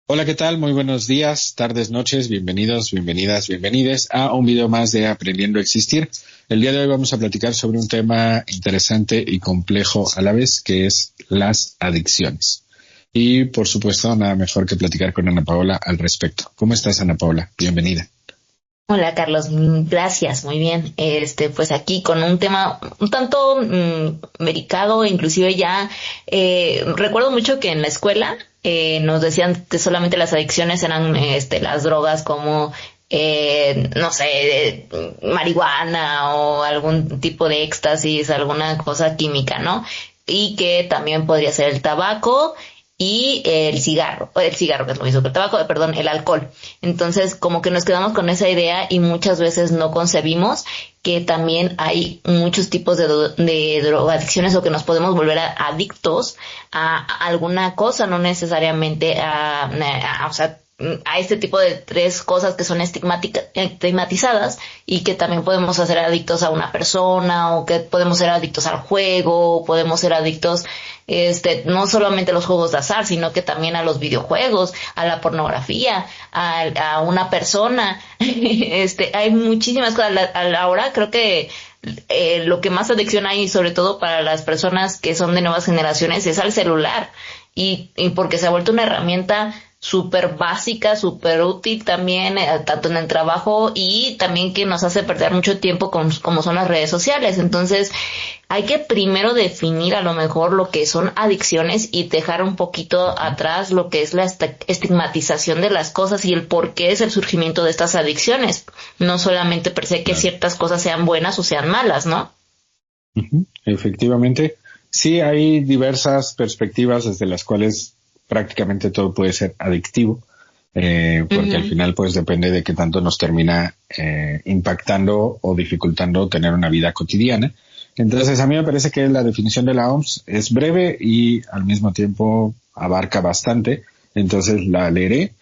Hola, ¿qué tal? Muy buenos días, tardes, noches, bienvenidos, bienvenidas, bienvenides a un video más de Aprendiendo a Existir. El día de hoy vamos a platicar sobre un tema interesante y complejo a la vez, que es las adicciones. Y, por supuesto, nada mejor que platicar con Ana Paola al respecto. ¿Cómo estás, Ana Paola? Bienvenida. Hola Carlos, gracias, muy bien. Pues aquí con un tema un tanto delicado, inclusive ya recuerdo mucho que en la escuela nos decían que solamente las adicciones eran las drogas como no sé, marihuana o algún tipo de éxtasis, alguna cosa química, ¿no? Y que también podría ser el tabaco y el cigarro que es lo mismo que el tabaco, perdón, el alcohol. Entonces, como que nos quedamos con esa idea y muchas veces no concebimos que también hay muchos tipos de drogadicciones o que nos podemos volver adictos a alguna cosa, no necesariamente o sea, a este tipo de tres cosas que son estigmatizadas y que también podemos hacer adictos a una persona o que podemos ser adictos al juego, o podemos ser adictos no solamente a los juegos de azar, sino que también a los videojuegos, a la pornografía, a una persona. Hay muchísimas cosas. A la hora creo que lo que más adicción hay, sobre todo para las personas que son de nuevas generaciones, es al celular. Y porque se ha vuelto una herramienta súper básica, súper útil también, tanto en el trabajo y también que nos hace perder mucho tiempo como son las redes sociales. Entonces, hay que primero definir a lo mejor lo que son adicciones y dejar un poquito atrás lo que es la estigmatización de las cosas y el por qué es el surgimiento de estas adicciones. No solamente per se que ciertas cosas sean buenas o sean malas, ¿no? Efectivamente, sí hay diversas perspectivas desde las cuales prácticamente todo puede ser adictivo, porque al final pues depende de qué tanto nos termina impactando o dificultando tener una vida cotidiana. Entonces a mí me parece que la definición de la OMS es breve y al mismo tiempo abarca bastante, entonces la leeré.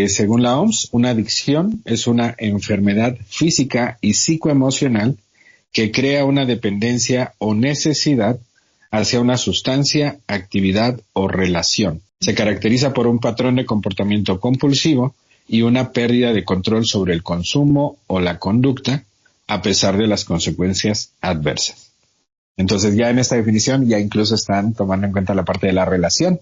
Según la OMS, una adicción es una enfermedad física y psicoemocional que crea una dependencia o necesidad hacia una sustancia, actividad o relación. Se caracteriza por un patrón de comportamiento compulsivo y una pérdida de control sobre el consumo o la conducta a pesar de las consecuencias adversas. Entonces ya en esta definición ya incluso están tomando en cuenta la parte de la relación,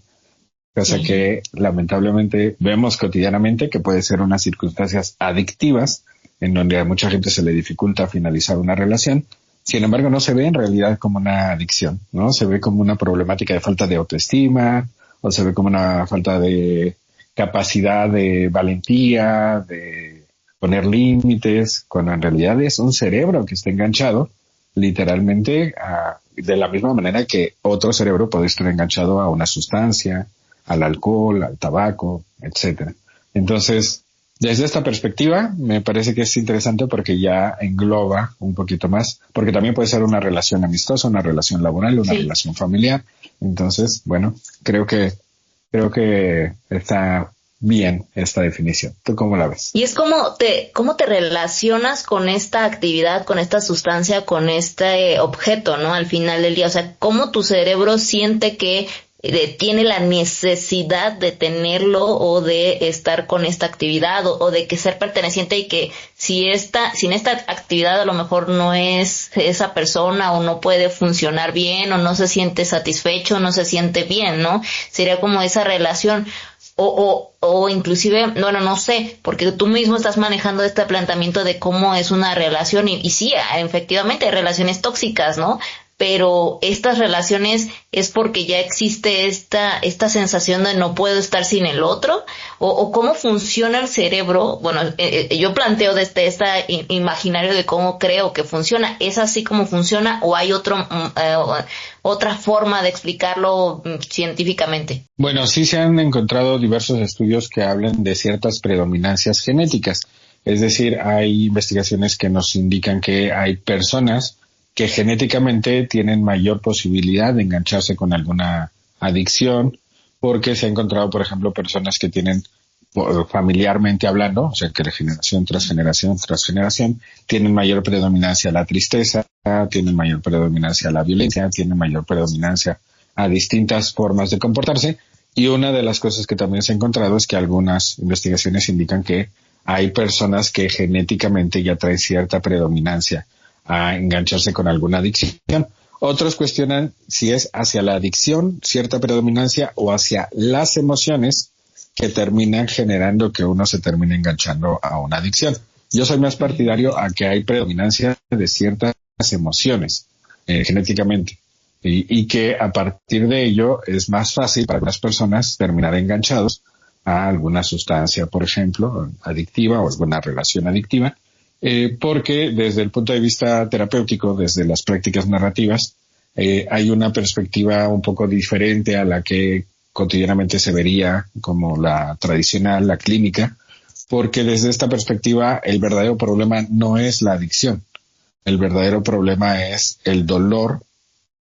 cosa que lamentablemente vemos cotidianamente que puede ser unas circunstancias adictivas en donde a mucha gente se le dificulta finalizar una relación. Sin embargo, no se ve en realidad como una adicción, ¿no? Se ve como una problemática de falta de autoestima, o se ve como una falta de capacidad de valentía, de poner límites, cuando en realidad es un cerebro que está enganchado, literalmente, de la misma manera que otro cerebro puede estar enganchado a una sustancia, al alcohol, al tabaco, etcétera. Entonces, desde esta perspectiva, me parece que es interesante porque ya engloba un poquito más, porque también puede ser una relación amistosa, una relación laboral, una relación familiar. Entonces, bueno, creo que está bien esta definición. ¿Tú cómo la ves? Y es cómo te relacionas con esta actividad, con esta sustancia, con este objeto, ¿no? Al final del día, o sea, cómo tu cerebro siente que tiene la necesidad de tenerlo o de estar con esta actividad o de que ser perteneciente y que sin esta actividad a lo mejor no es esa persona o no puede funcionar bien o no se siente satisfecho, no se siente bien, ¿no? Sería como esa relación. O inclusive, bueno, no sé, porque tú mismo estás manejando este planteamiento de cómo es una relación y sí, efectivamente hay relaciones tóxicas, ¿no? Pero estas relaciones es porque ya existe esta sensación de no puedo estar sin el otro, o cómo funciona el cerebro. Bueno, yo planteo desde imaginario de cómo creo que funciona. ¿Es así como funciona o hay otra forma de explicarlo científicamente? Bueno, sí se han encontrado diversos estudios que hablan de ciertas predominancias genéticas. Es decir, hay investigaciones que nos indican que hay personas que genéticamente tienen mayor posibilidad de engancharse con alguna adicción, porque se ha encontrado, por ejemplo, personas que tienen familiarmente hablando, o sea que de generación tras generación tras generación, tienen mayor predominancia a la tristeza, tienen mayor predominancia a la violencia, tienen mayor predominancia a distintas formas de comportarse. Y una de las cosas que también se ha encontrado es que algunas investigaciones indican que hay personas que genéticamente ya traen cierta predominancia a engancharse con alguna adicción. Otros cuestionan si es hacia la adicción cierta predominancia o hacia las emociones que terminan generando que uno se termine enganchando a una adicción. Yo soy más partidario a que hay predominancia de ciertas emociones genéticamente y que a partir de ello es más fácil para algunas personas terminar enganchados a alguna sustancia, por ejemplo, adictiva o alguna relación adictiva, porque desde el punto de vista terapéutico, desde las prácticas narrativas, hay una perspectiva un poco diferente a la que cotidianamente se vería como la tradicional, la clínica, porque desde esta perspectiva el verdadero problema no es la adicción, el verdadero problema es el dolor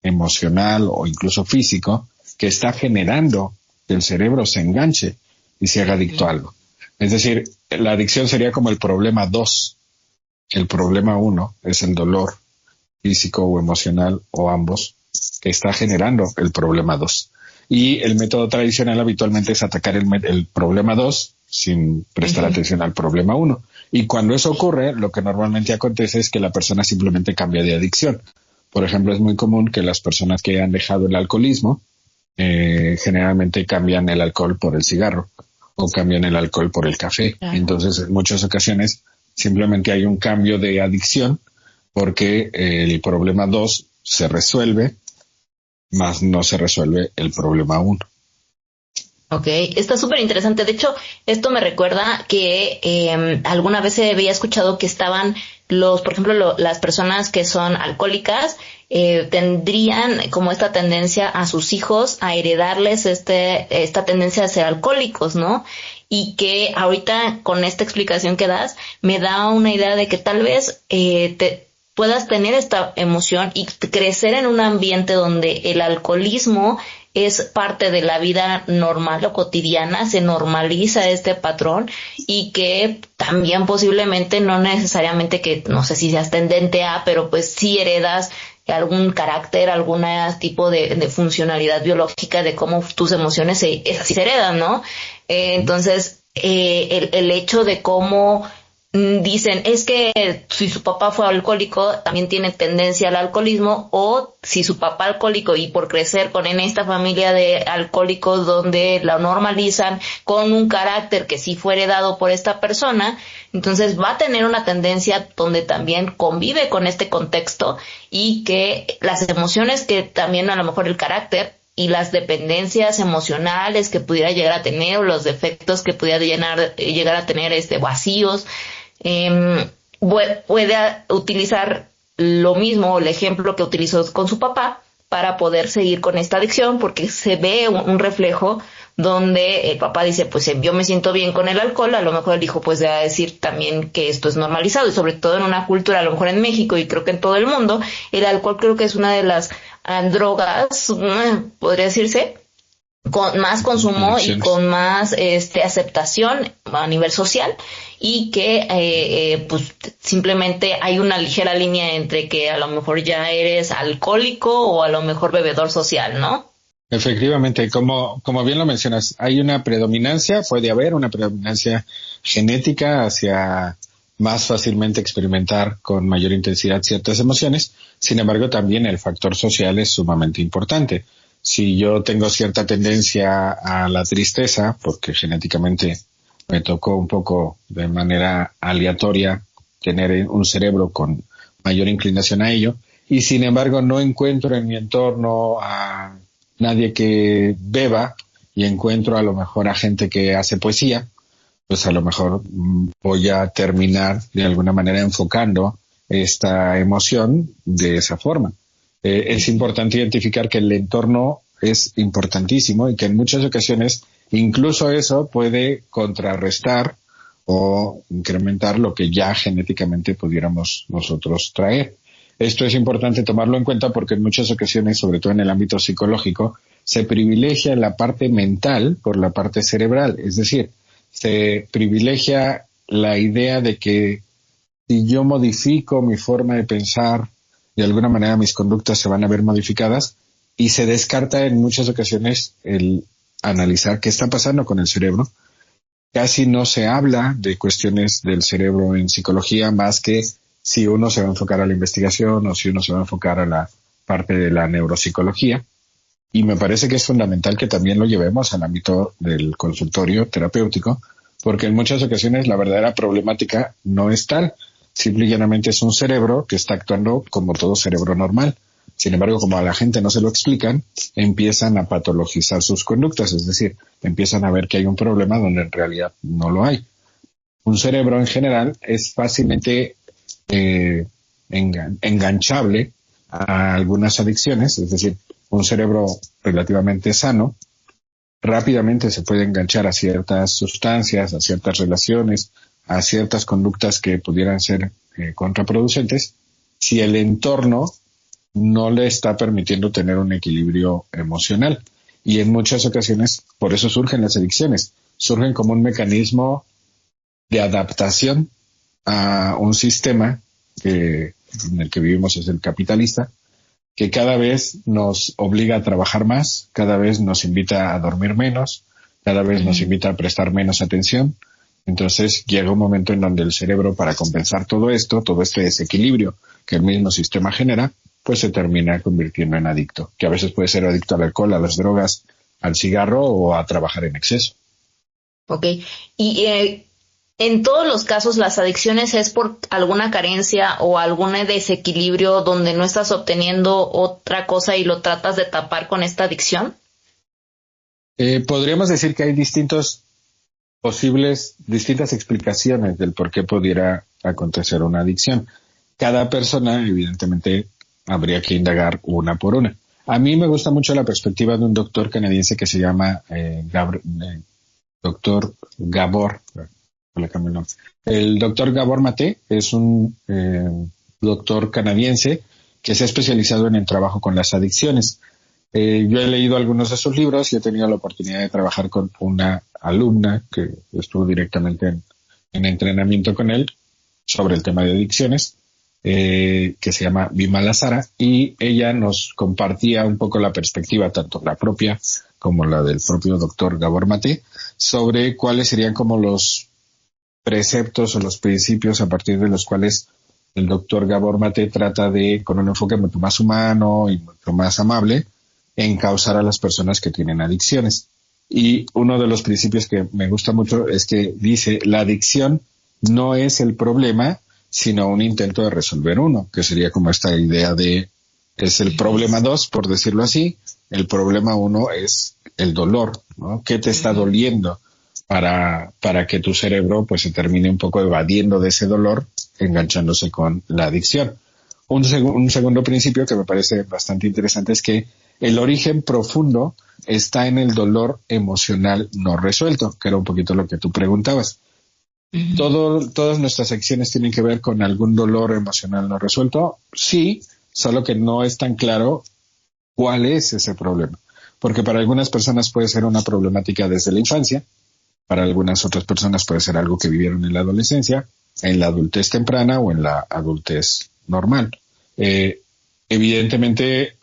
emocional o incluso físico que está generando que el cerebro se enganche y se haga adicto a algo. Es decir, la adicción sería como el problema 2. El problema 1 es el dolor físico o emocional o ambos que está generando el problema 2. Y el método tradicional habitualmente es atacar el problema 2 sin prestar atención al problema 1. Y cuando eso ocurre, lo que normalmente acontece es que la persona simplemente cambia de adicción. Por ejemplo, es muy común que las personas que han dejado el alcoholismo generalmente cambian el alcohol por el cigarro o cambian el alcohol por el café. Claro. Entonces, en muchas ocasiones simplemente hay un cambio de adicción porque el problema 2 se resuelve, más no se resuelve el problema 1. Ok, está súper interesante. De hecho, esto me recuerda que alguna vez había escuchado que estaban por ejemplo, las personas que son alcohólicas tendrían como esta tendencia a sus hijos a heredarles esta tendencia a ser alcohólicos, ¿no? Y que ahorita con esta explicación que das me da una idea de que tal vez puedas tener esta emoción y crecer en un ambiente donde el alcoholismo es parte de la vida normal o cotidiana, se normaliza este patrón y que también posiblemente no necesariamente que, no sé si seas tendente a, pero pues sí heredas algún carácter, algún tipo de funcionalidad biológica de cómo tus emociones así se heredan, ¿no? Entonces, el hecho de cómo dicen, es que si su papá fue alcohólico, también tiene tendencia al alcoholismo, o si su papá alcohólico y por crecer en esta familia de alcohólicos donde la normalizan con un carácter que sí fue heredado por esta persona, entonces va a tener una tendencia donde también convive con este contexto y que las emociones que también a lo mejor el carácter y las dependencias emocionales que pudiera llegar a tener o los defectos que pudiera llegar a tener vacíos, puede utilizar lo mismo, el ejemplo que utilizó con su papá para poder seguir con esta adicción, porque se ve un reflejo donde el papá dice, pues yo me siento bien con el alcohol, a lo mejor el hijo pues va a decir también que esto es normalizado, y sobre todo en una cultura, a lo mejor en México y creo que en todo el mundo, el alcohol creo que es una de las drogas, podría decirse, con más consumo y con más aceptación a nivel social, y que pues simplemente hay una ligera línea entre que a lo mejor ya eres alcohólico o a lo mejor bebedor social, ¿no? Efectivamente, como bien lo mencionas, hay una predominancia, puede haber una predominancia genética hacia más fácilmente experimentar con mayor intensidad ciertas emociones. Sin embargo, también el factor social es sumamente importante. Si yo tengo cierta tendencia a la tristeza, porque genéticamente me tocó un poco de manera aleatoria tener un cerebro con mayor inclinación a ello, y sin embargo no encuentro en mi entorno a nadie que beba y encuentro a lo mejor a gente que hace poesía, pues a lo mejor voy a terminar de alguna manera enfocando esta emoción de esa forma. Es importante identificar que el entorno es importantísimo y que en muchas ocasiones incluso eso puede contrarrestar o incrementar lo que ya genéticamente pudiéramos nosotros traer. Esto es importante tomarlo en cuenta porque en muchas ocasiones, sobre todo en el ámbito psicológico, se privilegia la parte mental por la parte cerebral. Es decir, se privilegia la idea de que si yo modifico mi forma de pensar, de alguna manera mis conductas se van a ver modificadas, y se descarta en muchas ocasiones el analizar qué está pasando con el cerebro. Casi no se habla de cuestiones del cerebro en psicología, más que si uno se va a enfocar a la investigación o si uno se va a enfocar a la parte de la neuropsicología. Y me parece que es fundamental que también lo llevemos al ámbito del consultorio terapéutico, porque en muchas ocasiones la verdadera problemática no es tal. Simple y llanamente es un cerebro que está actuando como todo cerebro normal. Sin embargo, como a la gente no se lo explican, empiezan a patologizar sus conductas, es decir, empiezan a ver que hay un problema donde en realidad no lo hay. Un cerebro en general es fácilmente enganchable a algunas adicciones, es decir, un cerebro relativamente sano rápidamente se puede enganchar a ciertas sustancias, a ciertas relaciones, a ciertas conductas que pudieran ser contraproducentes, si el entorno no le está permitiendo tener un equilibrio emocional. Y en muchas ocasiones, por eso surgen las adicciones, surgen como un mecanismo de adaptación a un sistema en el que vivimos, es el capitalista, que cada vez nos obliga a trabajar más, cada vez nos invita a dormir menos, cada vez nos invita a prestar menos atención. Entonces llega un momento en donde el cerebro, para compensar todo esto, todo este desequilibrio que el mismo sistema genera, pues se termina convirtiendo en adicto, que a veces puede ser adicto al alcohol, a las drogas, al cigarro o a trabajar en exceso. Ok. Y en todos los casos, las adicciones es por alguna carencia o algún desequilibrio donde no estás obteniendo otra cosa y lo tratas de tapar con esta adicción. Podríamos decir que hay distintas explicaciones del por qué pudiera acontecer una adicción. Cada persona, evidentemente, habría que indagar una por una. A mí me gusta mucho la perspectiva de un doctor canadiense que se llama doctor Gabor. El doctor Gabor Mate es un doctor canadiense que se ha especializado en el trabajo con las adicciones. Yo he leído algunos de sus libros y he tenido la oportunidad de trabajar con una alumna que estuvo directamente en entrenamiento con él sobre el tema de adicciones, que se llama Bimala Sara, y ella nos compartía un poco la perspectiva, tanto la propia como la del propio doctor Gabor Mate, sobre cuáles serían como los preceptos o los principios a partir de los cuales el doctor Gabor Mate trata de, con un enfoque mucho más humano y mucho más amable, encauzar a las personas que tienen adicciones. Y uno de los principios que me gusta mucho es que dice, la adicción no es el problema, sino un intento de resolver uno, que sería como esta idea de, es el problema 2, por decirlo así, el problema 1 es el dolor, ¿no? ¿Qué te está doliendo para que tu cerebro pues se termine un poco evadiendo de ese dolor, enganchándose con la adicción? Un segundo principio que me parece bastante interesante es que el origen profundo está en el dolor emocional no resuelto, que era un poquito lo que tú preguntabas. Todas nuestras acciones tienen que ver con algún dolor emocional no resuelto, sí, solo que no es tan claro cuál es ese problema. Porque para algunas personas puede ser una problemática desde la infancia, para algunas otras personas puede ser algo que vivieron en la adolescencia, en la adultez temprana o en la adultez normal. Evidentemente,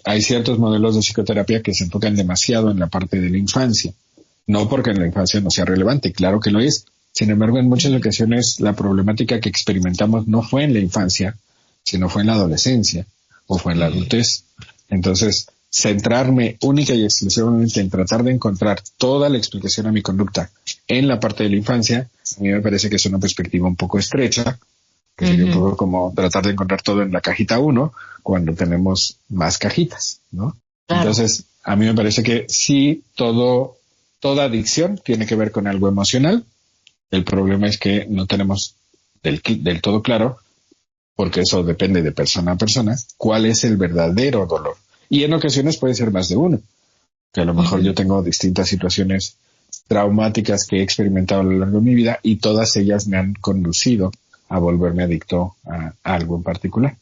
hay ciertos modelos de psicoterapia que se enfocan demasiado en la parte de la infancia. No porque en la infancia no sea relevante, claro que lo es. Sin embargo, en muchas ocasiones la problemática que experimentamos no fue en la infancia, sino fue en la adolescencia o fue en la adultez. Entonces, centrarme única y exclusivamente en tratar de encontrar toda la explicación a mi conducta en la parte de la infancia, a mí me parece que es una perspectiva un poco estrecha, que sería un poco como tratar de encontrar todo en la cajita 1 cuando tenemos más cajitas, ¿no? Claro. Entonces, a mí me parece que sí, toda adicción tiene que ver con algo emocional. El problema es que no tenemos del todo claro, porque eso depende de persona a persona, cuál es el verdadero dolor. Y en ocasiones puede ser más de uno, que a lo mejor yo tengo distintas situaciones traumáticas que he experimentado a lo largo de mi vida y todas ellas me han conducido a volverme adicto a algo en particular.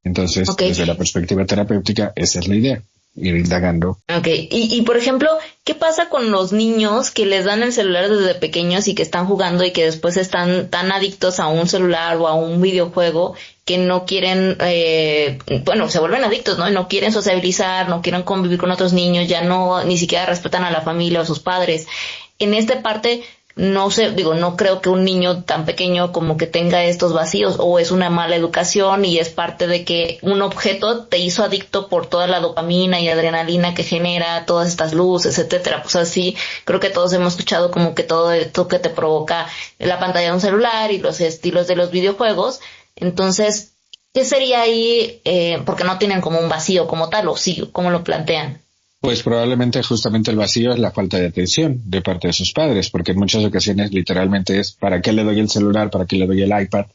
Entonces, desde la perspectiva terapéutica, esa es la idea. ir indagando. Okay. Y por ejemplo, ¿qué pasa con los niños que les dan el celular desde pequeños y que están jugando y que después están tan adictos a un celular o a un videojuego que no quieren, se vuelven adictos, ¿no? Y no quieren sociabilizar, no quieren convivir con otros niños, ya no, ni siquiera respetan a la familia o a sus padres. En esta parte, no sé, no creo que un niño tan pequeño como que tenga estos vacíos, o es una mala educación y es parte de que un objeto te hizo adicto por toda la dopamina y adrenalina que genera, todas estas luces, etcétera. Pues así, creo que todos hemos escuchado como que todo esto que te provoca la pantalla de un celular y los estilos de los videojuegos. Entonces, ¿qué sería ahí? Porque no tienen como un vacío como tal, o sí, ¿cómo lo plantean? Pues probablemente justamente el vacío es la falta de atención de parte de sus padres, porque en muchas ocasiones literalmente es ¿para qué le doy el celular? ¿Para qué le doy el iPad?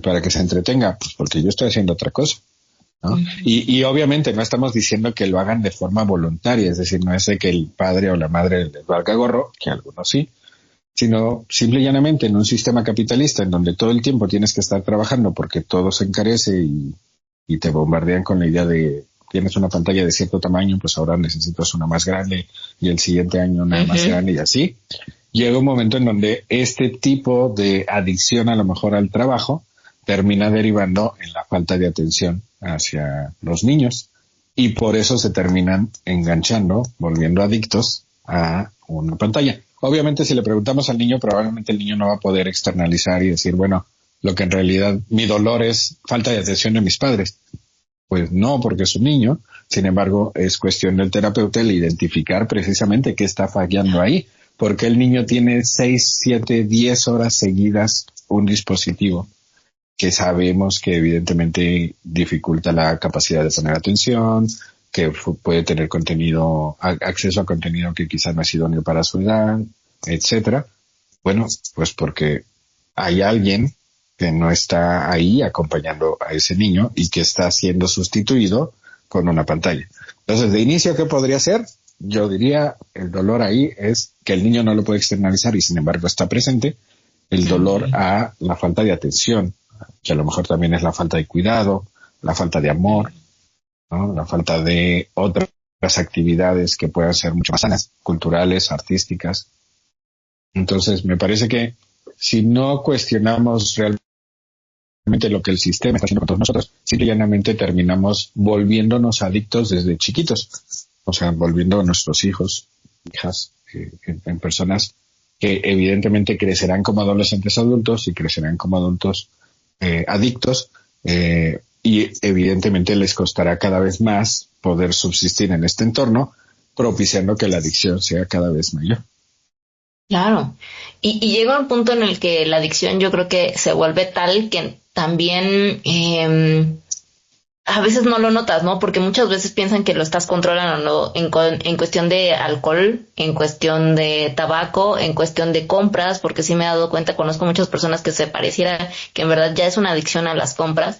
Para que se entretenga, pues porque yo estoy haciendo otra cosa, ¿no? Y obviamente no estamos diciendo que lo hagan de forma voluntaria, es decir, no es de que el padre o la madre les valga gorro, que algunos sí, sino simple y llanamente en un sistema capitalista en donde todo el tiempo tienes que estar trabajando porque todo se encarece y te bombardean con la idea de tienes una pantalla de cierto tamaño, pues ahora necesitas una más grande y el siguiente año una más grande y así. Llega un momento en donde este tipo de adicción a lo mejor al trabajo termina derivando en la falta de atención hacia los niños y por eso se terminan enganchando, volviendo adictos a una pantalla. Obviamente si le preguntamos al niño, probablemente el niño no va a poder externalizar y decir, bueno, lo que en realidad mi dolor es falta de atención de mis padres. Pues no, porque es un niño. Sin embargo, es cuestión del terapeuta el identificar precisamente qué está fallando ahí. Porque el niño tiene 6, 7, 10 horas seguidas un dispositivo que sabemos que evidentemente dificulta la capacidad de poner atención, que puede tener acceso a contenido que quizás no ha sido idóneo para su edad, etcétera. Bueno, pues porque hay alguien que no está ahí acompañando a ese niño y que está siendo sustituido con una pantalla. Entonces, de inicio, ¿qué podría ser? Yo diría, el dolor ahí es que el niño no lo puede externalizar y sin embargo está presente. El dolor a la falta de atención, que a lo mejor también es la falta de cuidado, la falta de amor, ¿no? La falta de otras actividades que puedan ser mucho más sanas, culturales, artísticas. Entonces, me parece que si no cuestionamos realmente lo que el sistema está haciendo con todos nosotros, simple y llanamente terminamos volviéndonos adictos desde chiquitos, o sea, volviendo a nuestros hijos, hijas, en personas que evidentemente crecerán como adolescentes adultos y crecerán como adultos adictos, y evidentemente les costará cada vez más poder subsistir en este entorno, propiciando que la adicción sea cada vez mayor. Claro, y llega un punto en el que la adicción yo creo que se vuelve tal que también a veces no lo notas, ¿no? Porque muchas veces piensan que lo estás controlando en cuestión de alcohol, en cuestión de tabaco, en cuestión de compras, porque sí me he dado cuenta, conozco muchas personas que se pareciera que en verdad ya es una adicción a las compras.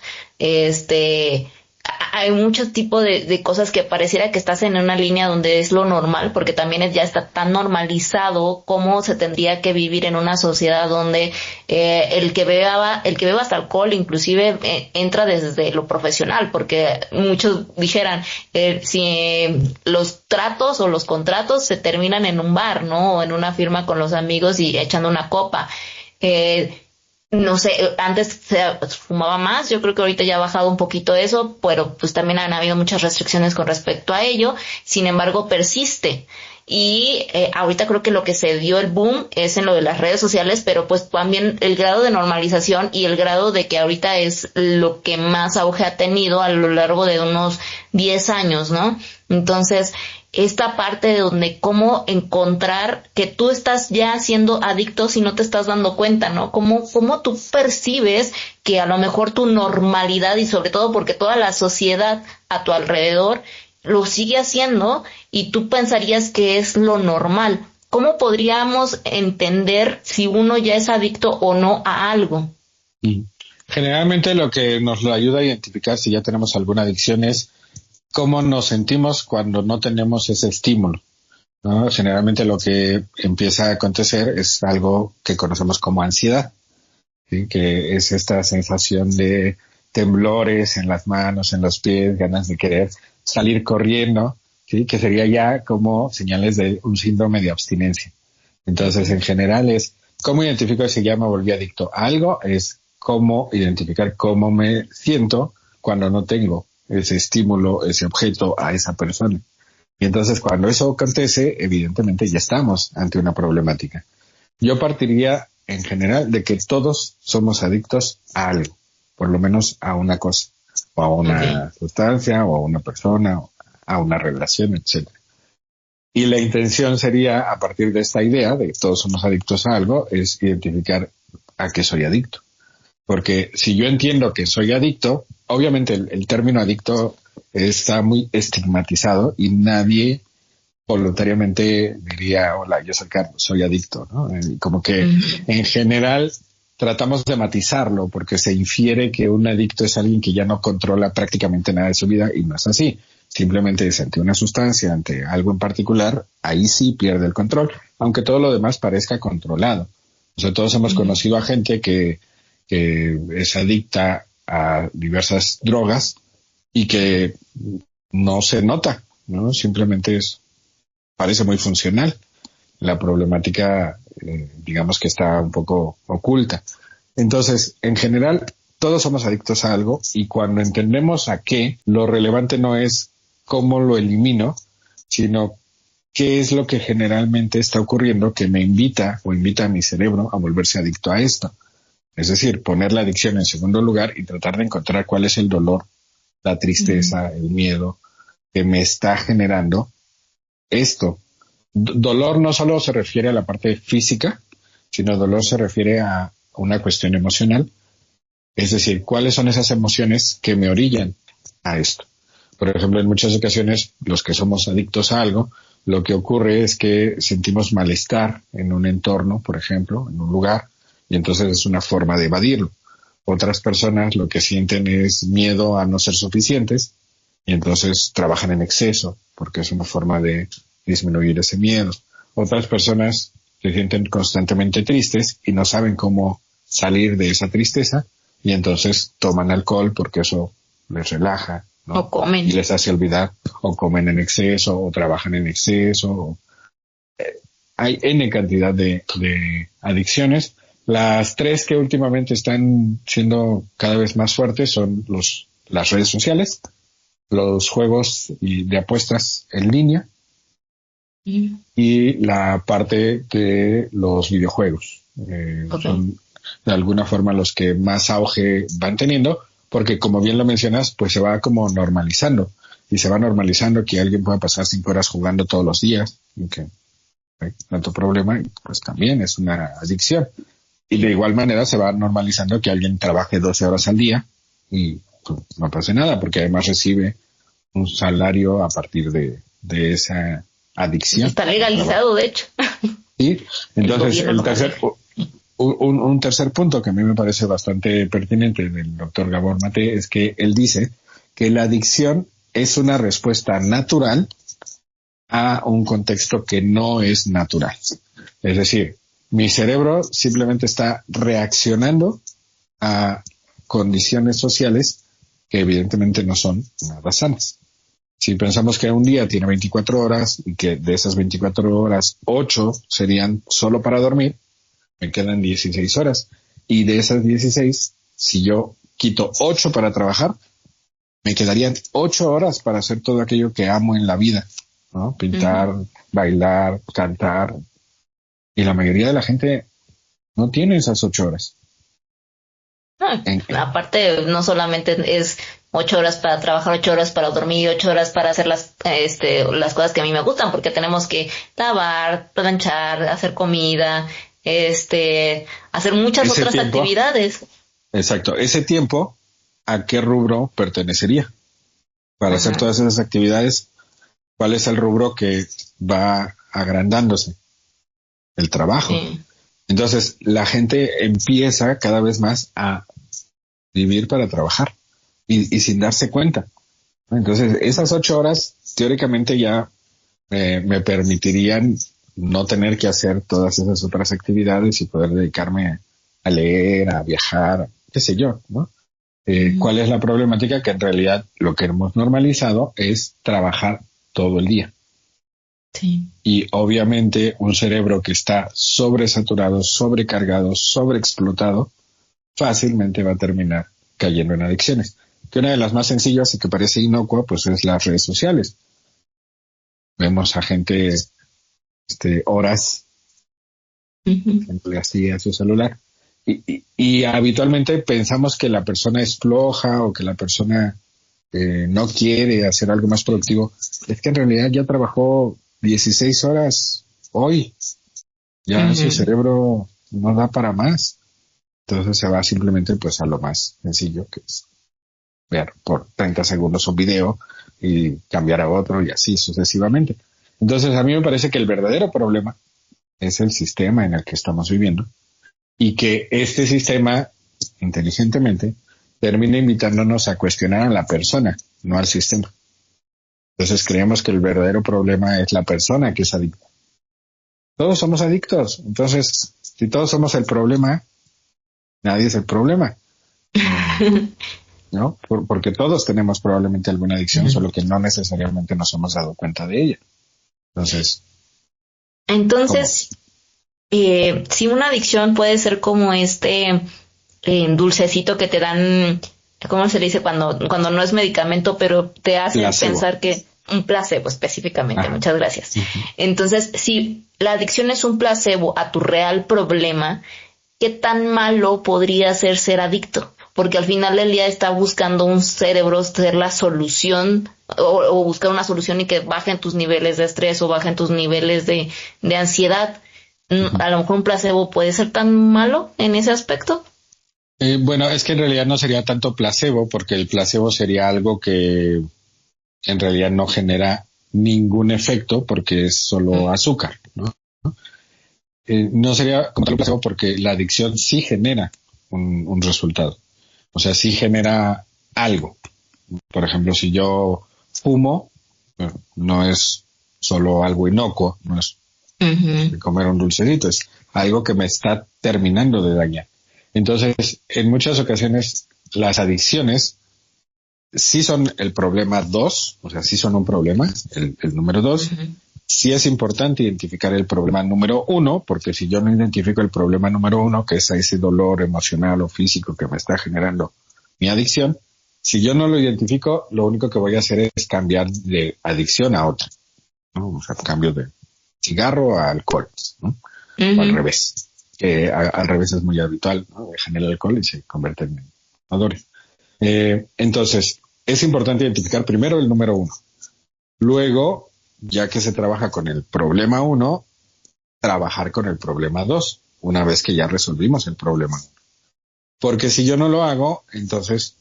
Hay muchos tipos de cosas que pareciera que estás en una línea donde es lo normal, porque también ya está tan normalizado como se tendría que vivir en una sociedad donde el que beba hasta alcohol inclusive entra desde lo profesional, porque muchos dijeran si los tratos o los contratos se terminan en un bar, ¿no? O en una firma con los amigos y echando una copa. No sé, antes se fumaba más, yo creo que ahorita ya ha bajado un poquito eso, pero pues también han habido muchas restricciones con respecto a ello, sin embargo persiste. Y ahorita creo que lo que se dio el boom es en lo de las redes sociales, pero pues también el grado de normalización y el grado de que ahorita es lo que más auge ha tenido a lo largo de unos 10 años, ¿no? Entonces, esta parte de donde cómo encontrar que tú estás ya siendo adicto si no te estás dando cuenta, ¿no? Cómo tú percibes que a lo mejor tu normalidad y sobre todo porque toda la sociedad a tu alrededor lo sigue haciendo y tú pensarías que es lo normal. ¿Cómo podríamos entender si uno ya es adicto o no a algo? Generalmente lo que nos lo ayuda a identificar si ya tenemos alguna adicción es cómo nos sentimos cuando no tenemos ese estímulo, ¿no? Generalmente lo que empieza a acontecer es algo que conocemos como ansiedad, ¿sí? Que es esta sensación de temblores en las manos, en los pies, ganas de querer salir corriendo, ¿sí? Que sería ya como señales de un síndrome de abstinencia. Entonces, en general es, ¿cómo identifico si ya me volví adicto a algo? Es cómo identificar cómo me siento cuando no tengo ese estímulo, ese objeto, a esa persona. Y entonces, cuando eso acontece, evidentemente ya estamos ante una problemática. Yo partiría, en general, de que todos somos adictos a algo, por lo menos a una cosa, o a una sustancia, o a una persona, o a una relación, etcétera. Y la intención sería, a partir de esta idea de que todos somos adictos a algo, es identificar a qué soy adicto. Porque si yo entiendo que soy adicto, obviamente el término adicto está muy estigmatizado y nadie voluntariamente diría, hola, yo soy Carlos, soy adicto, ¿no? Como que en general tratamos de matizarlo porque se infiere que un adicto es alguien que ya no controla prácticamente nada de su vida, y no es así. Simplemente es ante una sustancia, ante algo en particular, ahí sí pierde el control, aunque todo lo demás parezca controlado. O sea, todos hemos conocido a gente que es adicta a diversas drogas y que no se nota, ¿no? Simplemente parece muy funcional. La problemática, digamos que está un poco oculta. Entonces, en general, todos somos adictos a algo, y cuando entendemos a qué, lo relevante no es cómo lo elimino, sino qué es lo que generalmente está ocurriendo que me invita a mi cerebro a volverse adicto a esto. Es decir, poner la adicción en segundo lugar y tratar de encontrar cuál es el dolor, la tristeza, el miedo que me está generando esto. Dolor no solo se refiere a la parte física, sino dolor se refiere a una cuestión emocional. Es decir, cuáles son esas emociones que me orillan a esto. Por ejemplo, en muchas ocasiones, los que somos adictos a algo, lo que ocurre es que sentimos malestar en un entorno, por ejemplo, en un lugar, y entonces es una forma de evadirlo. Otras personas lo que sienten es miedo a no ser suficientes, y entonces trabajan en exceso, porque es una forma de disminuir ese miedo. Otras personas se sienten constantemente tristes y no saben cómo salir de esa tristeza, y entonces toman alcohol porque eso les relaja, ¿no? O comen. Y les hace olvidar, o comen en exceso, o trabajan en exceso. Hay N cantidad de adicciones. Las tres que últimamente están siendo cada vez más fuertes son las redes sociales, los juegos de apuestas en línea, y la parte de los videojuegos. Son de alguna forma los que más auge van teniendo, porque como bien lo mencionas, pues se va como normalizando, y se va normalizando que alguien pueda pasar 5 horas jugando todos los días, y que no hay tanto problema, y pues también es una adicción. Y de igual manera se va normalizando que alguien trabaje 12 horas al día y pues, no pase nada, porque además recibe un salario a partir de esa adicción. Está legalizado, de hecho. Sí, entonces un tercer punto que a mí me parece bastante pertinente del doctor Gabor Mate es que él dice que la adicción es una respuesta natural a un contexto que no es natural. Es decir, mi cerebro simplemente está reaccionando a condiciones sociales que evidentemente no son nada sanas. Si pensamos que un día tiene 24 horas y que de esas 24 horas, 8 serían solo para dormir, me quedan 16 horas. Y de esas 16, si yo quito 8 para trabajar, me quedarían 8 horas para hacer todo aquello que amo en la vida, ¿no? Pintar, bailar, cantar. Y la mayoría de la gente no tiene esas 8 horas. Aparte, no solamente es 8 horas para trabajar, 8 horas para dormir, 8 horas para hacer las cosas que a mí me gustan, porque tenemos que lavar, planchar, hacer comida, hacer muchas otras actividades. Exacto. Ese tiempo, ¿a qué rubro pertenecería? Para hacer todas esas actividades, ¿cuál es el rubro que va agrandándose? El trabajo. Sí. Entonces, la gente empieza cada vez más a vivir para trabajar y sin darse cuenta. Entonces, esas 8 horas teóricamente ya me permitirían no tener que hacer todas esas otras actividades y poder dedicarme a leer, a viajar, qué sé yo, ¿no? ¿Cuál es la problemática? Que en realidad lo que hemos normalizado es trabajar todo el día. Sí. Y obviamente un cerebro que está sobresaturado, sobrecargado, sobreexplotado, fácilmente va a terminar cayendo en adicciones. Que una de las más sencillas y que parece inocua, pues es las redes sociales. Vemos a gente horas así a su celular. Y habitualmente pensamos que la persona es floja o que la persona no quiere hacer algo más productivo. Es que en realidad ya trabajó 16 horas hoy. Ya su cerebro no da para más. Entonces se va simplemente pues a lo más sencillo, que es ver por 30 segundos un video y cambiar a otro y así sucesivamente. Entonces a mí me parece que el verdadero problema es el sistema en el que estamos viviendo y que este sistema, inteligentemente, termina invitándonos a cuestionar a la persona, no al sistema. Entonces creemos que el verdadero problema es la persona que es adicta. Todos somos adictos. Entonces, si todos somos el problema, nadie es el problema. ¿No? Porque todos tenemos probablemente alguna adicción, solo que no necesariamente nos hemos dado cuenta de ella. Entonces, si una adicción puede ser como dulcecito que te dan, ¿cómo se le dice? Cuando no es medicamento, pero te hacen pensar que un placebo específicamente. Ajá. Muchas gracias. Entonces, si la adicción es un placebo a tu real problema, ¿qué tan malo podría ser adicto? Porque al final del día está buscando un cerebro ser la solución o buscar una solución y que bajen tus niveles de estrés o bajen tus niveles de ansiedad. A lo mejor un placebo puede ser tan malo en ese aspecto. Bueno, es que en realidad no sería tanto placebo, porque el placebo sería algo que en realidad no genera ningún efecto porque es solo azúcar, ¿no? No sería como tal placebo porque la adicción sí genera un resultado. O sea, sí genera algo. Por ejemplo, si yo fumo, no es solo algo inocuo, no es comer un dulcecito, es algo que me está terminando de dañar. Entonces, en muchas ocasiones, las adicciones sí son el problema 2, o sea, sí son un problema, el número 2. Sí es importante identificar el problema número 1, porque si yo no identifico el problema número 1, que es ese dolor emocional o físico que me está generando mi adicción, si yo no lo identifico, lo único que voy a hacer es cambiar de adicción a otra, ¿no? O sea, cambio de cigarro a alcohol, ¿no? O al revés, que al revés es muy habitual, ¿no? Dejan el alcohol y se convierten en fumadores. Entonces, es importante identificar primero el número 1. Luego, ya que se trabaja con el problema 1, trabajar con el problema 2, una vez que ya resolvimos el problema 1. Porque si yo no lo hago, entonces,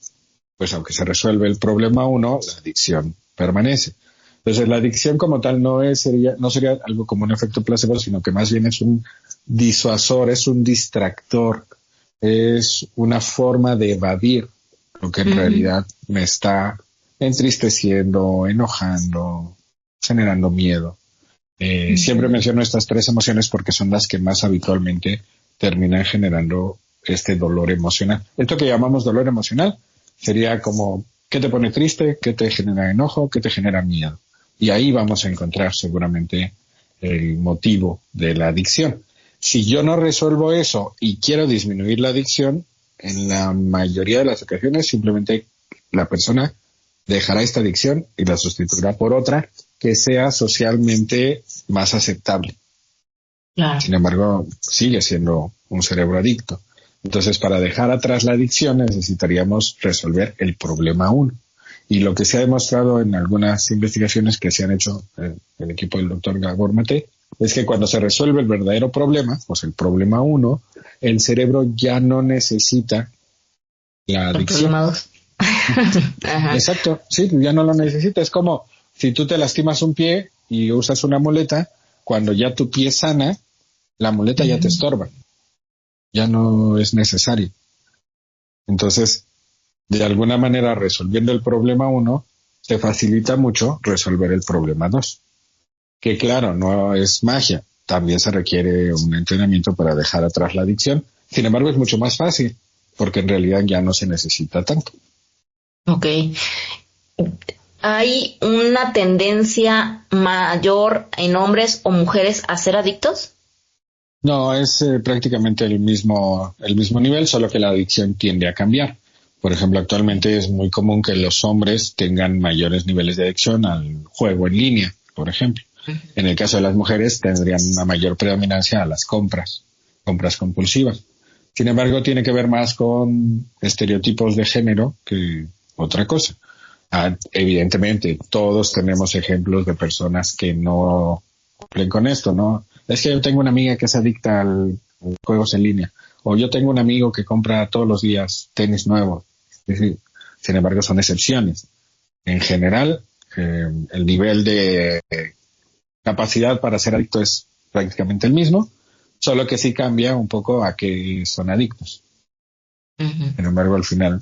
pues aunque se resuelve el problema 1, la adicción permanece. Entonces, la adicción como tal no sería algo como un efecto placebo, sino que más bien es un disuasor, es un distractor, es una forma de evadir lo que en realidad me está entristeciendo, enojando, generando miedo. Siempre menciono estas 3 emociones porque son las que más habitualmente terminan generando este dolor emocional. Esto que llamamos dolor emocional sería como ¿qué te pone triste? ¿Qué te genera enojo? ¿Qué te genera miedo? Y ahí vamos a encontrar seguramente el motivo de la adicción. Si yo no resuelvo eso y quiero disminuir la adicción, en la mayoría de las ocasiones simplemente la persona dejará esta adicción y la sustituirá por otra que sea socialmente más aceptable. Claro. Sin embargo, sigue siendo un cerebro adicto. Entonces, para dejar atrás la adicción necesitaríamos resolver el problema 1. Y lo que se ha demostrado en algunas investigaciones que se han hecho en el equipo del doctor Gabor Mate es que cuando se resuelve el verdadero problema, pues el problema 1, el cerebro ya no necesita la adicción. Exacto, sí, ya no lo necesita. Es como si tú te lastimas un pie y usas una muleta, cuando ya tu pie sana, la muleta ya te estorba. Ya no es necesario. Entonces, de alguna manera, resolviendo el problema 1, te facilita mucho resolver el problema 2. Que claro, no es magia. También se requiere un entrenamiento para dejar atrás la adicción. Sin embargo, es mucho más fácil. porque en realidad ya no se necesita tanto. Ok. ¿Hay una tendencia mayor en hombres o mujeres a ser adictos? No, es prácticamente el mismo nivel, solo que la adicción tiende a cambiar. Por ejemplo, actualmente es muy común que los hombres tengan mayores niveles de adicción al juego en línea, por ejemplo. En el caso de las mujeres tendrían una mayor predominancia a las compras compulsivas. Sin embargo, tiene que ver más con estereotipos de género que otra cosa. Evidentemente, todos tenemos ejemplos de personas que no cumplen con esto, ¿no? Es que yo tengo una amiga que es adicta al juegos en línea, o yo tengo un amigo que compra todos los días tenis nuevos. Es decir, sin embargo, son excepciones. En general, el nivel de capacidad para ser adicto es prácticamente el mismo, solo que sí cambia un poco a que son adictos. Sin embargo, al final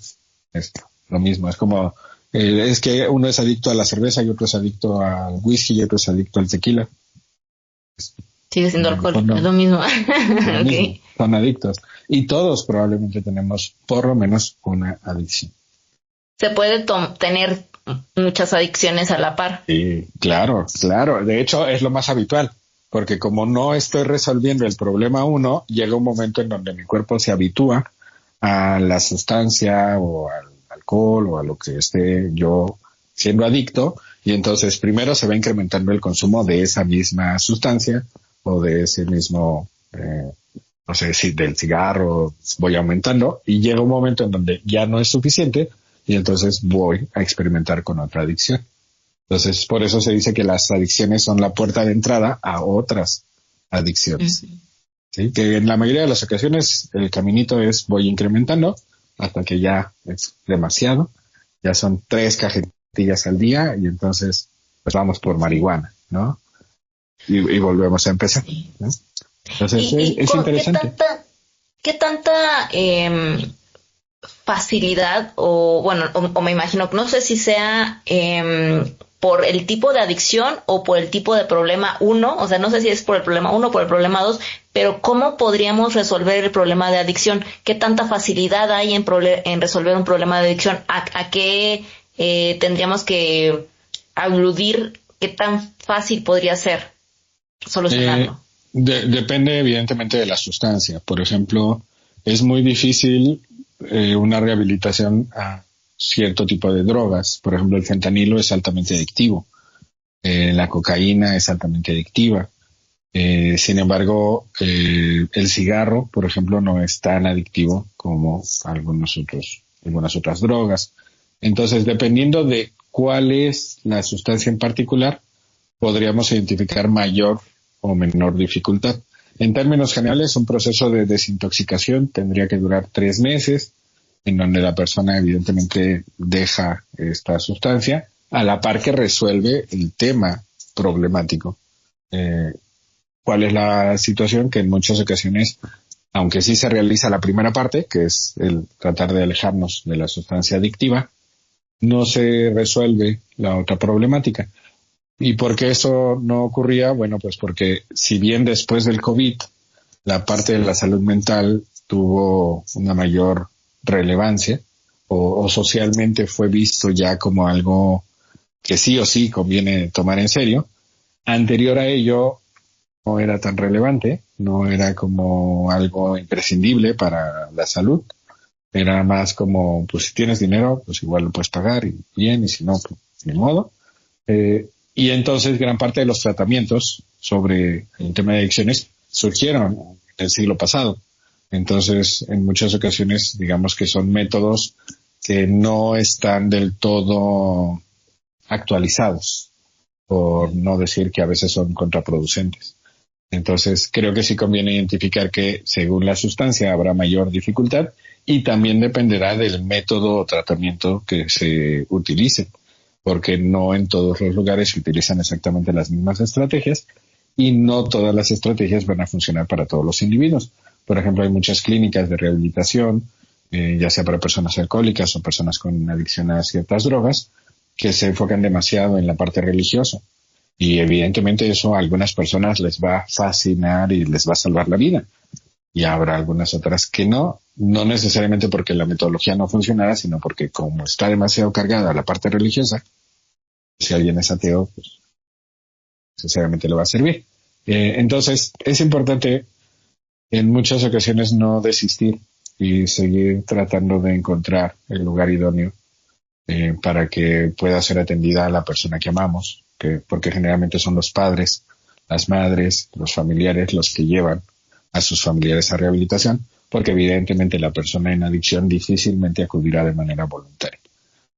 es lo mismo. Es como, es que uno es adicto a la cerveza y otro es adicto al whisky y otro es adicto al tequila. Sigue siendo alcohol, No, es lo mismo. mismo, son adictos. Y todos probablemente tenemos por lo menos una adicción. Se puede tener muchas adicciones a la par. Sí, claro. De hecho, es lo más habitual. Porque como no estoy resolviendo el problema uno, llega un momento en donde mi cuerpo se habitúa a la sustancia o al alcohol o a lo que esté yo siendo adicto, y entonces primero se va incrementando el consumo de esa misma sustancia o de ese mismo, no sé si del cigarro, voy aumentando y llega un momento en donde ya no es suficiente y entonces voy a experimentar con otra adicción. Entonces, por eso se dice que las adicciones son la puerta de entrada a otras adicciones. ¿Sí? Que en la mayoría de las ocasiones el caminito es voy incrementando hasta que ya es demasiado. Ya son 3 cajetillas al día y entonces pues vamos por marihuana, ¿no? Y volvemos a empezar, ¿no? Entonces es interesante. ¿Qué tanta facilidad o me imagino, no sé si sea por el tipo de adicción o por el tipo de problema 1, o sea, no sé si es por el problema 1 o por el problema 2, pero ¿cómo podríamos resolver el problema de adicción? ¿Qué tanta facilidad hay en resolver un problema de adicción? ¿A qué tendríamos que aludir? ¿Qué tan fácil podría ser solucionarlo? Depende evidentemente de la sustancia. Por ejemplo, es muy difícil una rehabilitación a cierto tipo de drogas. Por ejemplo, el fentanilo es altamente adictivo. La cocaína es altamente adictiva. Sin embargo, el cigarro, por ejemplo, no es tan adictivo como algunas otras drogas. Entonces, dependiendo de cuál es la sustancia en particular, podríamos identificar mayor o menor dificultad. En términos generales, un proceso de desintoxicación tendría que durar 3 meses, en donde la persona evidentemente deja esta sustancia, a la par que resuelve el tema problemático. ¿Cuál es la situación? Que en muchas ocasiones, aunque sí se realiza la primera parte, que es el tratar de alejarnos de la sustancia adictiva, no se resuelve la otra problemática. ¿Y por qué eso no ocurría? Bueno, pues porque si bien después del COVID la parte de la salud mental tuvo una mayor relevancia o socialmente fue visto ya como algo que sí o sí conviene tomar en serio, anterior a ello no era tan relevante, no era como algo imprescindible para la salud, era más como, pues si tienes dinero, pues igual lo puedes pagar y bien, y si no, pues ni modo. Y entonces gran parte de los tratamientos sobre el tema de adicciones surgieron en el siglo pasado. Entonces, en muchas ocasiones, digamos que son métodos que no están del todo actualizados, por no decir que a veces son contraproducentes. Entonces, creo que sí conviene identificar que según la sustancia habrá mayor dificultad y también dependerá del método o tratamiento que se utilice, porque no en todos los lugares se utilizan exactamente las mismas estrategias y no todas las estrategias van a funcionar para todos los individuos. Por ejemplo, hay muchas clínicas de rehabilitación, ya sea para personas alcohólicas o personas con adicción a ciertas drogas, que se enfocan demasiado en la parte religiosa. Y evidentemente eso a algunas personas les va a fascinar y les va a salvar la vida. y habrá algunas otras que no necesariamente porque la metodología no funcionara, sino porque como está demasiado cargada a la parte religiosa, si alguien es ateo, pues necesariamente le va a servir. Entonces, es importante en muchas ocasiones no desistir y seguir tratando de encontrar el lugar idóneo para que pueda ser atendida a la persona que amamos, porque generalmente son los padres, las madres, los familiares los que llevan a sus familiares a rehabilitación, porque evidentemente la persona en adicción difícilmente acudirá de manera voluntaria.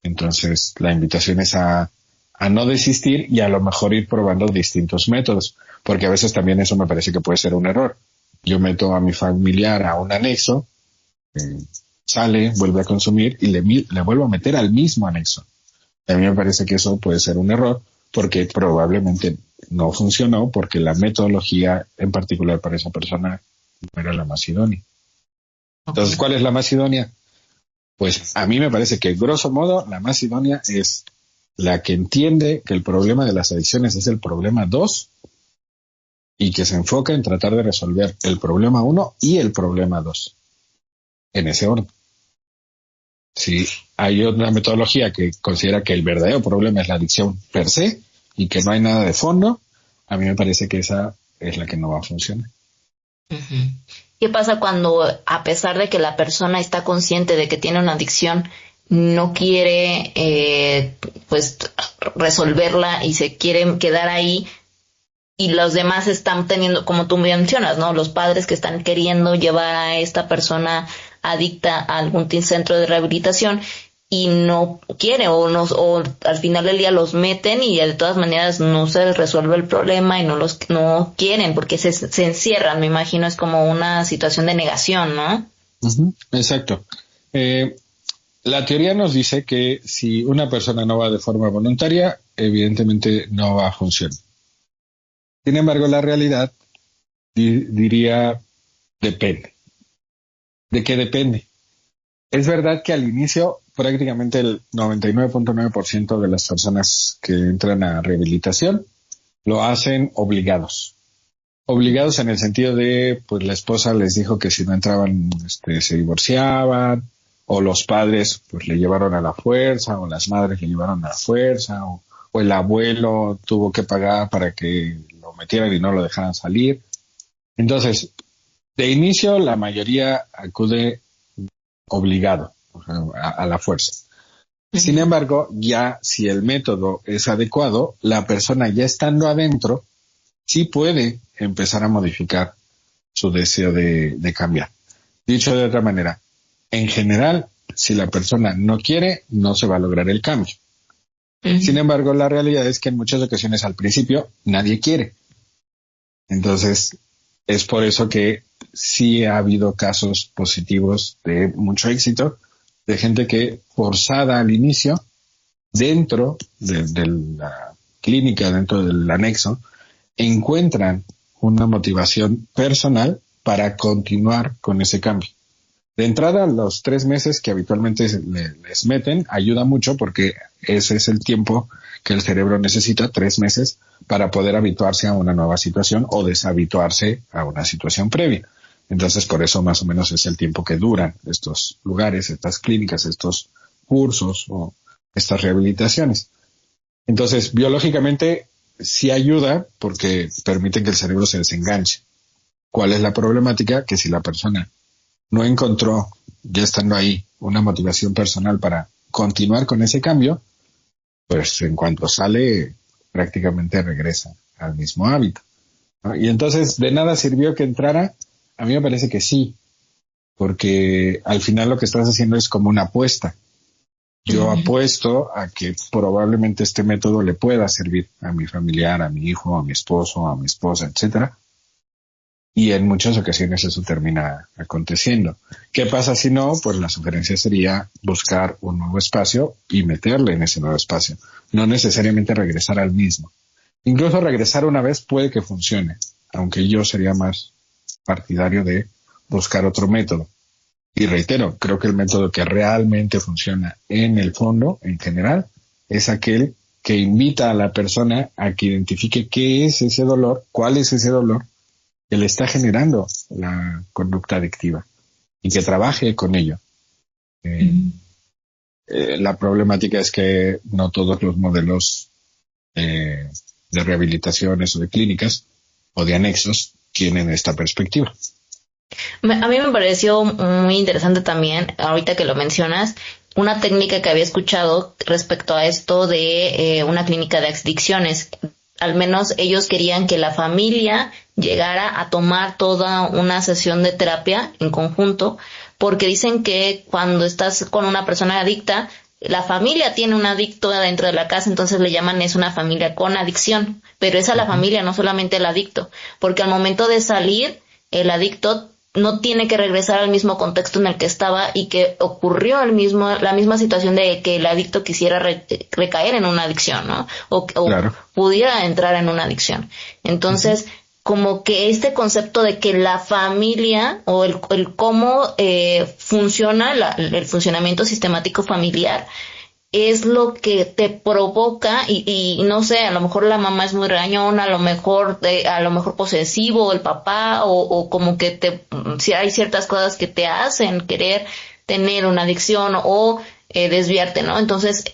Entonces, la invitación es a no desistir y a lo mejor ir probando distintos métodos, porque a veces también eso me parece que puede ser un error. Yo meto a mi familiar a un anexo, sale, vuelve a consumir y le vuelvo a meter al mismo anexo. A mí me parece que eso puede ser un error porque probablemente no funcionó porque la metodología en particular para esa persona no era la más idónea. Entonces, ¿cuál es la más idónea? Pues a mí me parece que, grosso modo, la más idónea es la que entiende que el problema de las adicciones es el problema 2 y que se enfoca en tratar de resolver el problema 1 y el problema 2 en ese orden. Si hay otra metodología que considera que el verdadero problema es la adicción per se y que no hay nada de fondo, a mí me parece que esa es la que no va a funcionar. Uh-huh. ¿Qué pasa cuando, a pesar de que la persona está consciente de que tiene una adicción, no quiere pues resolverla y se quiere quedar ahí, y los demás están teniendo, como tú mencionas, ¿no? Los padres que están queriendo llevar a esta persona adicta a algún centro de rehabilitación y no quiere o al final del día los meten y de todas maneras no se resuelve el problema y no quieren porque se encierran, me imagino, es como una situación de negación, ¿no? Uh-huh, exacto. La teoría nos dice que si una persona no va de forma voluntaria, evidentemente no va a funcionar. Sin embargo, la realidad diría depende. ¿De qué depende? Es verdad que al inicio prácticamente el 99.9% de las personas que entran a rehabilitación lo hacen obligados. Obligados en el sentido de, pues la esposa les dijo que si no entraban, se divorciaban, o los padres pues le llevaron a la fuerza, o las madres le llevaron a la fuerza, o el abuelo tuvo que pagar para que lo metieran y no lo dejaran salir. Entonces, de inicio la mayoría acude obligado, o sea, a la fuerza. Sin embargo, ya si el método es adecuado, la persona ya estando adentro sí puede empezar a modificar su deseo de cambiar. Dicho de otra manera, en general, si la persona no quiere, no se va a lograr el cambio. Sin embargo, la realidad es que en muchas ocasiones al principio nadie quiere. Entonces, es por eso que sí ha habido casos positivos de mucho éxito, de gente que forzada al inicio, dentro de la clínica, dentro del anexo, encuentran una motivación personal para continuar con ese cambio. De entrada, los 3 meses que habitualmente les meten ayuda mucho porque ese es el tiempo que el cerebro necesita, 3 meses, para poder habituarse a una nueva situación o deshabituarse a una situación previa. Entonces, por eso más o menos es el tiempo que duran estos lugares, estas clínicas, estos cursos o estas rehabilitaciones. Entonces, biológicamente sí ayuda porque permite que el cerebro se desenganche. ¿Cuál es la problemática? Que si la persona no encontró, ya estando ahí, una motivación personal para continuar con ese cambio, pues en cuanto sale, prácticamente regresa al mismo hábito, ¿no? Y entonces, de nada sirvió que entrara. A mí me parece que sí, porque al final lo que estás haciendo es como una apuesta. Yo apuesto a que probablemente este método le pueda servir a mi familiar, a mi hijo, a mi esposo, a mi esposa, etcétera. Y en muchas ocasiones eso termina aconteciendo. ¿Qué pasa si no? Pues la sugerencia sería buscar un nuevo espacio y meterle en ese nuevo espacio. No necesariamente regresar al mismo. Incluso regresar una vez puede que funcione, aunque yo sería más partidario de buscar otro método. Y reitero, creo que el método que realmente funciona en el fondo, en general, es aquel que invita a la persona a que identifique qué es ese dolor, cuál es ese dolor, que le está generando la conducta adictiva y que trabaje con ello. La problemática es que no todos los modelos de rehabilitaciones o de clínicas o de anexos tienen esta perspectiva. A mí me pareció muy interesante también, ahorita que lo mencionas, una técnica que había escuchado respecto a esto de una clínica de adicciones. Al menos ellos querían que la familia llegara a tomar toda una sesión de terapia en conjunto, porque dicen que cuando estás con una persona adicta, la familia tiene un adicto dentro de la casa, entonces le llaman es una familia con adicción, pero es a la familia, no solamente el adicto, porque al momento de salir, el adicto no tiene que regresar al mismo contexto en el que estaba y que ocurrió la misma situación de que el adicto quisiera recaer en una adicción, ¿no? O Claro. pudiera entrar en una adicción. Entonces, como que este concepto de que la familia o el cómo funciona el funcionamiento sistemático familiar es lo que te provoca y no sé, a lo mejor la mamá es muy regañona, a lo mejor posesivo el papá o como que si hay ciertas cosas que te hacen querer tener una adicción o desviarte, ¿no? Entonces,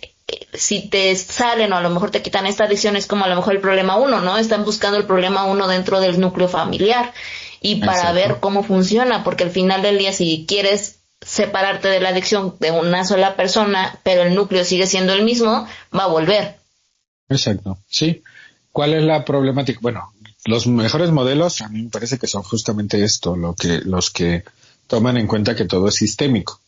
si te salen o a lo mejor te quitan esta adicción es como a lo mejor el problema 1, ¿no? Están buscando el problema 1 dentro del núcleo familiar y para Exacto. ver cómo funciona, porque al final del día si quieres separarte de la adicción de una sola persona, pero el núcleo sigue siendo el mismo, va a volver. Exacto, sí. ¿Cuál es la problemática? Bueno, los mejores modelos a mí me parece que son justamente esto, los que toman en cuenta que todo es sistémico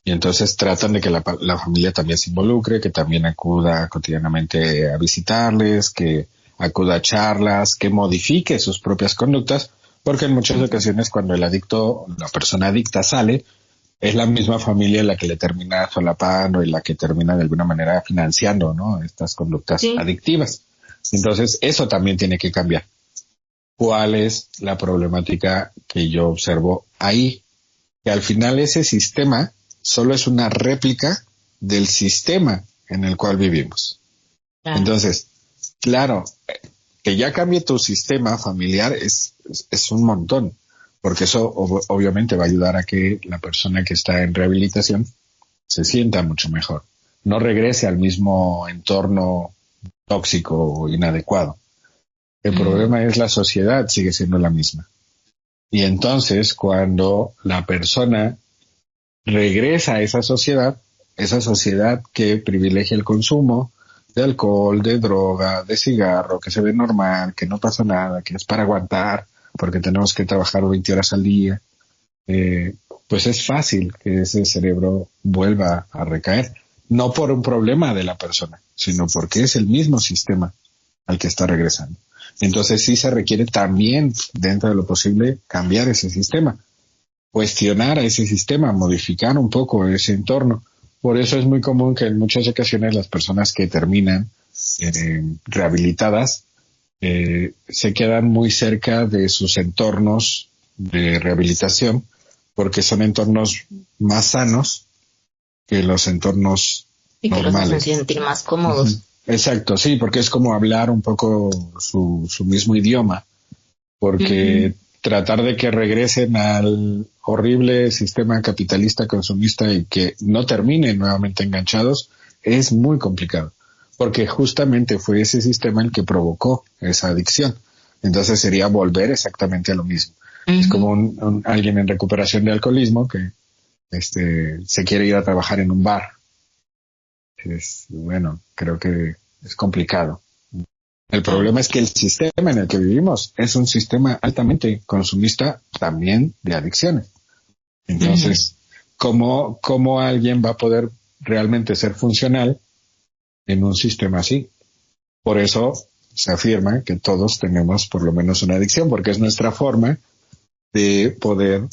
y entonces tratan de que la familia también se involucre, que también acuda cotidianamente a visitarles, que acuda a charlas, que modifique sus propias conductas, porque en muchas ocasiones cuando la persona adicta sale, es la misma familia la que le termina solapando y la que termina de alguna manera financiando, ¿no? Estas conductas adictivas. Entonces, eso también tiene que cambiar. ¿Cuál es la problemática que yo observo ahí? Que al final ese sistema solo es una réplica del sistema en el cual vivimos. Entonces, claro, que ya cambie tu sistema familiar es un montón, porque eso obviamente va a ayudar a que la persona que está en rehabilitación se sienta mucho mejor, no regrese al mismo entorno tóxico o inadecuado. El problema es la sociedad sigue siendo la misma. Y entonces cuando la persona regresa a esa sociedad que privilegia el consumo de alcohol, de droga, de cigarro, que se ve normal, que no pasa nada, que es para aguantar, porque tenemos que trabajar 20 horas al día, pues es fácil que ese cerebro vuelva a recaer. No por un problema de la persona, sino porque es el mismo sistema al que está regresando. Entonces sí se requiere también, dentro de lo posible, cambiar ese sistema, cuestionar a ese sistema, modificar un poco ese entorno. Por eso es muy común que en muchas ocasiones las personas que terminan rehabilitadas se quedan muy cerca de sus entornos de rehabilitación porque son entornos más sanos que los entornos y que normales. los hacen sentir más cómodos. Exacto, sí, porque es como hablar un poco su mismo idioma, porque tratar de que regresen al horrible sistema capitalista consumista y que no terminen nuevamente enganchados es muy complicado, porque justamente fue ese sistema el que provocó esa adicción. Entonces sería volver exactamente a lo mismo. Es como alguien en recuperación de alcoholismo que se quiere ir a trabajar en un bar. Bueno, creo que es complicado. El problema es que el sistema en el que vivimos es un sistema altamente consumista también de adicciones. Entonces, ¿cómo alguien va a poder realmente ser funcional en un sistema así? Por eso se afirma que todos tenemos por lo menos una adicción, porque es nuestra forma de poder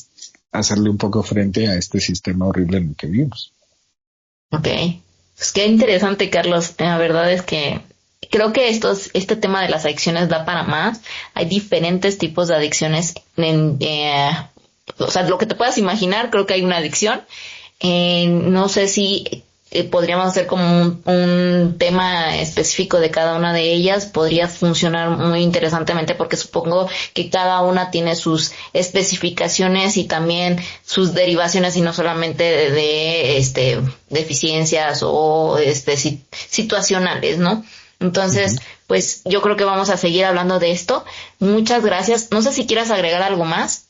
hacerle un poco frente a este sistema horrible en el que vivimos. Ok. Pues qué interesante, Carlos. La verdad es que creo que este tema de las adicciones da para más. Hay diferentes tipos de adicciones. O sea, lo que te puedas imaginar, creo que hay una adicción. No sé si podríamos hacer como un tema específico de cada una de ellas, podría funcionar muy interesantemente porque supongo que cada una tiene sus especificaciones y también sus derivaciones y no solamente de deficiencias o situacionales, ¿no? Entonces, Ujú. pues yo creo que vamos a seguir hablando de esto. Muchas gracias. No sé si quieras agregar algo más.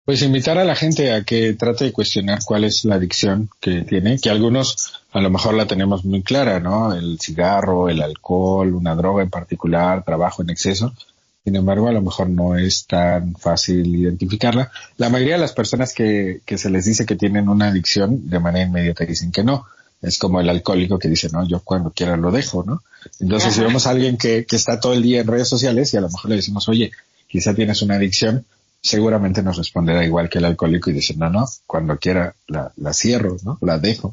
Pues invitar a la gente a que trate de cuestionar cuál es la adicción que tiene, que algunos a lo mejor la tenemos muy clara, ¿no? El cigarro, el alcohol, una droga en particular, trabajo en exceso. Sin embargo, a lo mejor no es tan fácil identificarla. La mayoría de las personas que se les dice que tienen una adicción, de manera inmediata dicen que no. Es como el alcohólico que dice, no, yo cuando quiera lo dejo, ¿no? Entonces, si Ajá. vemos a alguien que está todo el día en redes sociales y a lo mejor le decimos, oye, quizá tienes una adicción, seguramente nos responderá igual que el alcohólico y dice, no, no, cuando quiera la cierro, ¿no? La dejo.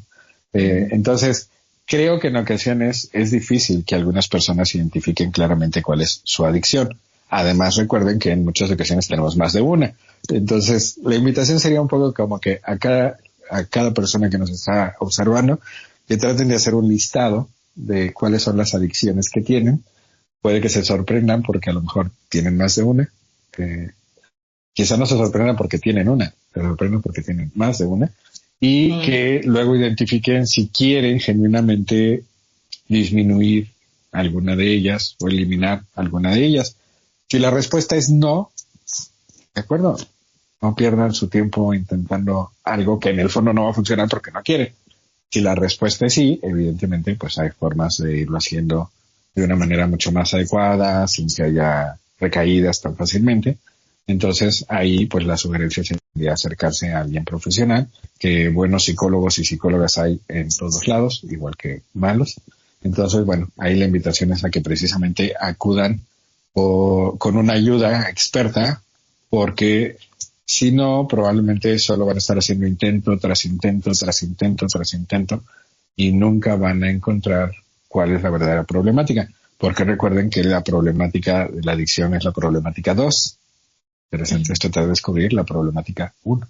Ujú. Entonces, creo que en ocasiones es difícil que algunas personas identifiquen claramente cuál es su adicción. Además, recuerden que en muchas ocasiones tenemos más de una. Entonces, la invitación sería un poco como que a cada persona que nos está observando, que traten de hacer un listado de cuáles son las adicciones que tienen. Puede que se sorprendan porque a lo mejor tienen más de una. Eh, Quizá no se sorprendan porque tienen una, se sorprenden porque tienen más de una, y Sí. que luego identifiquen si quieren genuinamente disminuir alguna de ellas o eliminar alguna de ellas. Si la respuesta es no, ¿de acuerdo? No pierdan su tiempo intentando algo que en el fondo no va a funcionar porque no quieren. Si la respuesta es sí, evidentemente, pues hay formas de irlo haciendo de una manera mucho más adecuada, sin que haya recaídas tan fácilmente. Entonces, ahí, pues la sugerencia sería acercarse a alguien profesional, que buenos psicólogos y psicólogas hay en todos lados, igual que malos. Entonces, bueno, ahí la invitación es a que precisamente acudan con una ayuda experta, porque si no, probablemente solo van a estar haciendo intento tras intento, tras intento, tras intento, y nunca van a encontrar cuál es la verdadera problemática. Porque recuerden que la problemática de la adicción es la problemática 2. Interesante es tratar de descubrir la problemática 1.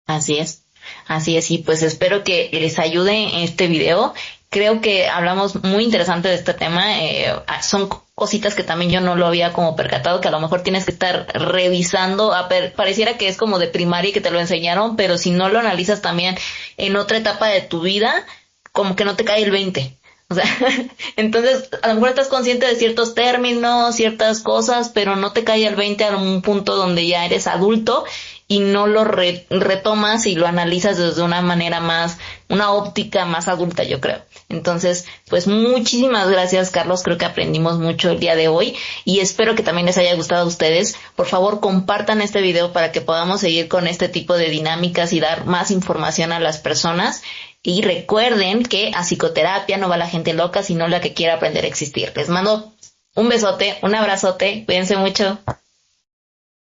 Así es, así es, y pues espero que les ayude este video. Creo que hablamos muy interesante de este tema. Son cositas que también yo no lo había como percatado, que a lo mejor tienes que estar revisando. Pareciera que es como de primaria y que te lo enseñaron, pero si no lo analizas también en otra etapa de tu vida, como que no te cae el 20. O sea, entonces a lo mejor estás consciente de ciertos términos, ciertas cosas, pero no te cae el 20 a un punto donde ya eres adulto y no lo retomas y lo analizas desde una manera más, una óptica más adulta, yo creo. Entonces, pues muchísimas gracias, Carlos. Creo que aprendimos mucho el día de hoy y espero que también les haya gustado a ustedes. Por favor, compartan este video para que podamos seguir con este tipo de dinámicas y dar más información a las personas. Y recuerden que a psicoterapia no va la gente loca, sino la que quiera aprender a existir. Les mando un besote, un abrazote, cuídense mucho.